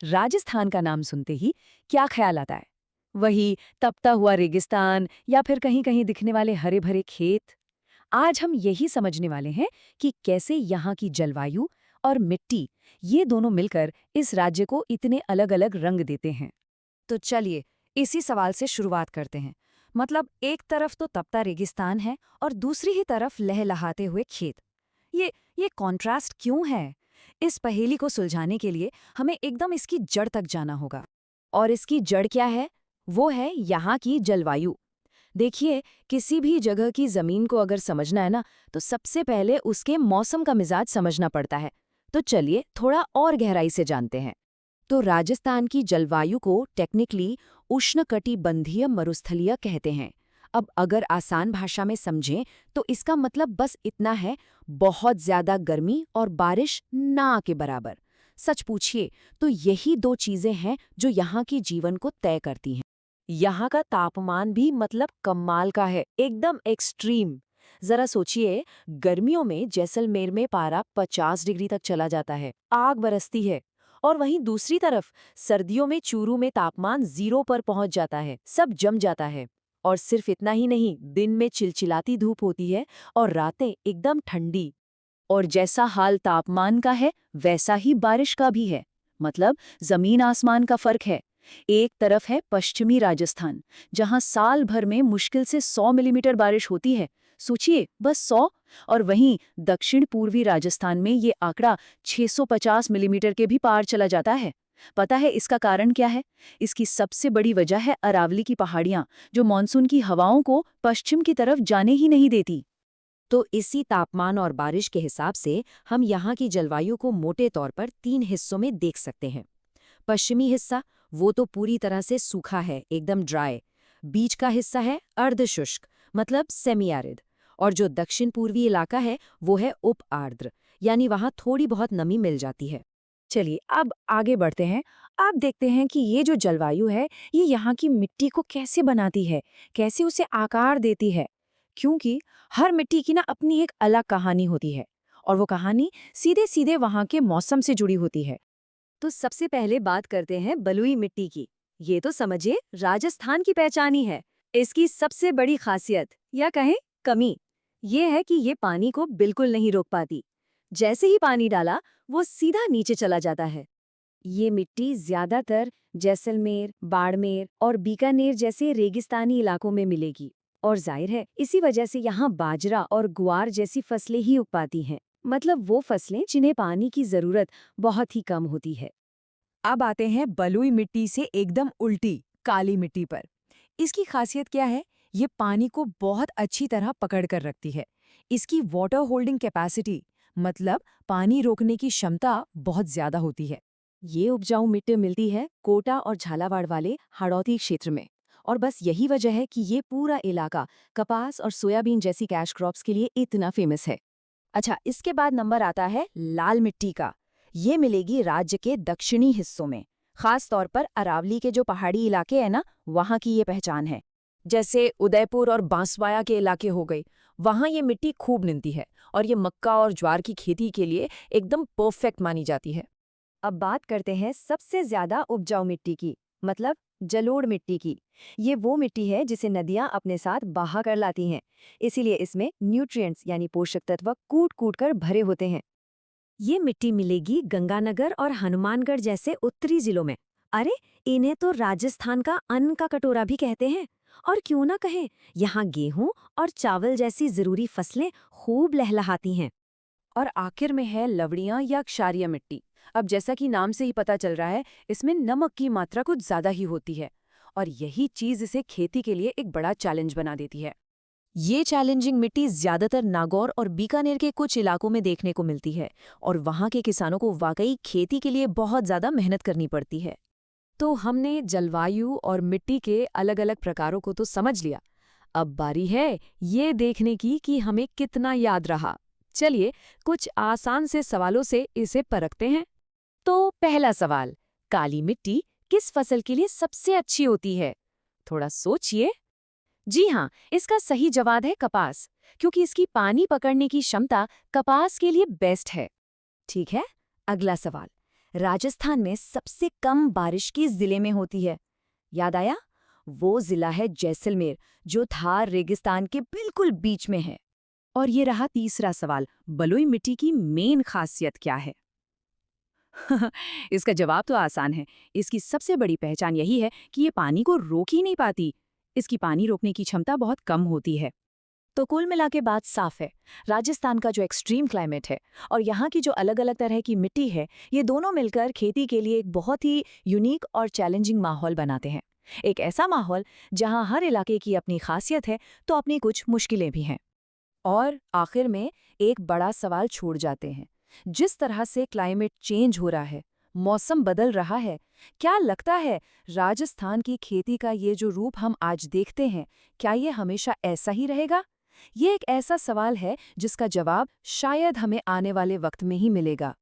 राजस्थान का नाम सुनते ही क्या ख्याल आता है? वही तपता हुआ रेगिस्तान या फिर कहीं-कहीं दिखने वाले हरे-भरे खेत? आज हम यही समझने वाले हैं कि कैसे यहाँ की जलवायु और मिट्टी, ये दोनों मिलकर इस राज्य को इतने अलग-अलग रंग देते हैं। तो चलिए इसी सवाल से शुरुआत करते हैं। मतलब एक तरफ तो तपता रेगिस्तान है और दूसरी ही तरफ लहलहाते हुए खेत। ये कॉन्ट्रास्ट क्यों है? इस पहेली को सुलझाने के लिए हमें एकदम इसकी जड़ तक जाना होगा। और इसकी जड़ क्या है? वो है यहाँ की जलवायु। देखिए, किसी भी जगह की जमीन को अगर समझना है ना, तो सबसे पहले उसके मौसम का मिजाज समझना पड़ता है। तो चलिए थोड़ा और गहराई से जानते हैं। तो राजस्थान की जलवायु को टेक्निकली उष्णकटिबंधीय मरुस्थलीय कहते हैं। अब अगर आसान भाषा में समझें तो इसका मतलब बस इतना है, बहुत ज्यादा गर्मी और बारिश ना के बराबर। सच पूछिए तो यही दो चीजें हैं जो यहाँ की जीवन को तय करती हैं। यहाँ का तापमान भी मतलब कमाल का है, एकदम एक्सट्रीम। जरा सोचिए, गर्मियों में जैसलमेर में पारा 50 डिग्री तक चला जाता है, आग बरसती है। और वहीं दूसरी तरफ सर्दियों में चूरू में तापमान 0 पर पहुंच जाता है, सब जम जाता है। और सिर्फ इतना ही नहीं, दिन में चिलचिलाती धूप होती है और रातें एकदम ठंडी। और जैसा हाल तापमान का है वैसा ही बारिश का भी है। मतलब जमीन आसमान का फर्क है। एक तरफ है पश्चिमी राजस्थान, जहां साल भर में मुश्किल से 100 मिलीमीटर बारिश होती है। सोचिए, बस 100। और वहीं दक्षिण पूर्वी राजस्थान में ये आंकड़ा 650 मिलीमीटर के भी पार चला जाता है। पता है इसका कारण क्या है? इसकी सबसे बड़ी वजह है अरावली की पहाड़ियां, जो मानसून की हवाओं को पश्चिम की तरफ जाने ही नहीं देती। तो इसी तापमान और बारिश के हिसाब से हम यहाँ की जलवायु को मोटे तौर पर 3 हिस्सों में देख सकते हैं। पश्चिमी हिस्सा, वो तो पूरी तरह से सूखा है, एकदम ड्राई। बीच का हिस्सा है अर्धशुष्क, मतलब सेमी एरिड। और जो दक्षिण पूर्वी इलाका है वो है उप आर्द्र, यानी वहाँ थोड़ी बहुत नमी मिल जाती है। चलिए अब आगे बढ़ते हैं। अब देखते हैं कि ये जो जलवायु है, ये यहाँ की मिट्टी को कैसे बनाती है, कैसे उसे आकार देती है। क्योंकि हर मिट्टी की ना अपनी एक अलग कहानी होती है, और वो कहानी सीधे सीधे वहाँ के मौसम से जुड़ी होती है। तो सबसे पहले बात करते हैं बलुई मिट्टी की। ये तो समझिए राजस्थान की पहचान ही है। इसकी सबसे बड़ी खासियत या कहें कमी ये है कि ये पानी को बिल्कुल नहीं रोक पाती। जैसे ही पानी डाला वो सीधा नीचे चला जाता है। ये मिट्टी ज्यादातर जैसलमेर, बाड़मेर और बीकानेर जैसे रेगिस्तानी इलाकों में मिलेगी। और जाहिर है इसी वजह से यहाँ बाजरा और ग्वार जैसी फसलें ही उग पाती हैं। मतलब वो फसलें जिन्हें पानी की जरूरत बहुत ही कम होती है। अब आते हैं बलुई मिट्टी से एकदम उल्टी काली मिट्टी पर। इसकी खासियत क्या है? ये पानी को बहुत अच्छी तरह पकड़ कर रखती है। इसकी वाटर होल्डिंग कैपेसिटी, मतलब पानी रोकने की क्षमता बहुत ज्यादा होती है। ये उपजाऊ मिट्टी मिलती है कोटा और झालावाड़ वाले हाड़ौती क्षेत्र में। और बस यही वजह है कि ये पूरा इलाका कपास और सोयाबीन जैसी कैश क्रॉप्स के लिए इतना फेमस है। अच्छा, इसके बाद नंबर आता है लाल मिट्टी का। ये मिलेगी राज्य के दक्षिणी हिस्सों में, खास तौर पर अरावली के जो पहाड़ी इलाके हैं ना, वहाँ की ये पहचान है। जैसे उदयपुर और बांसवाड़ा के इलाके हो गए, वहाँ ये मिट्टी खूब मिलती है और ये मक्का और ज्वार की खेती के लिए एकदम परफेक्ट मानी जाती है। अब बात करते हैं सबसे ज्यादा उपजाऊ मिट्टी की, मतलब जलोढ़ मिट्टी की। ये वो मिट्टी है जिसे नदियां अपने साथ बहा कर लाती हैं, इसीलिए इसमें न्यूट्रिएंट्स यानी पोषक तत्व कूट कूट कर भरे होते हैं। ये मिट्टी मिलेगी गंगानगर और हनुमानगढ़ जैसे उत्तरी जिलों में। अरे, इन्हें तो राजस्थान का अन्न का कटोरा भी कहते हैं। और क्यों ना कहें, यहाँ गेहूं और चावल जैसी जरूरी फसलें खूब लहलहाती हैं। और आखिर में है लवड़ियाँ या क्षारीय मिट्टी। अब जैसा कि नाम से ही पता चल रहा है, इसमें नमक की मात्रा कुछ ज्यादा ही होती है। और यही चीज इसे खेती के लिए एक बड़ा चैलेंज बना देती है। ये चैलेंजिंग मिट्टी ज्यादातर नागौर और बीकानेर के कुछ इलाकों में देखने को मिलती है, और वहाँ के किसानों को वाकई खेती के लिए बहुत ज्यादा मेहनत करनी पड़ती है। तो हमने जलवायु और मिट्टी के अलग अलग प्रकारों को तो समझ लिया। अब बारी है ये देखने की कि हमें कितना याद रहा। चलिए कुछ आसान से सवालों से इसे परखते हैं। तो पहला सवाल, काली मिट्टी किस फसल के लिए सबसे अच्छी होती है? थोड़ा सोचिए। जी हाँ, इसका सही जवाब है कपास, क्योंकि इसकी पानी पकड़ने की क्षमता कपास के लिए बेस्ट है। ठीक है, अगला सवाल, राजस्थान में सबसे कम बारिश किस जिले में होती है? याद आया? वो जिला है जैसलमेर, जो थार रेगिस्तान के बिल्कुल बीच में है। और ये रहा तीसरा सवाल, बलुई मिट्टी की मेन खासियत क्या है? इसका जवाब तो आसान है। इसकी सबसे बड़ी पहचान यही है कि ये पानी को रोक ही नहीं पाती। इसकी पानी रोकने की क्षमता बहुत कम होती है। तो कुल मिला के बात साफ है, राजस्थान का जो एक्सट्रीम क्लाइमेट है और यहाँ की जो अलग अलग तरह की मिट्टी है, ये दोनों मिलकर खेती के लिए एक बहुत ही यूनिक और चैलेंजिंग माहौल बनाते हैं। एक ऐसा माहौल जहाँ हर इलाके की अपनी खासियत है, तो अपनी कुछ मुश्किलें भी हैं। और आखिर में एक बड़ा सवाल छोड़ जाते हैं। जिस तरह से क्लाइमेट चेंज हो रहा है, मौसम बदल रहा है, क्या लगता है राजस्थान की खेती का ये जो रूप हम आज देखते हैं, क्या ये हमेशा ऐसा ही रहेगा? ये एक ऐसा सवाल है जिसका जवाब शायद हमें आने वाले वक्त में ही मिलेगा।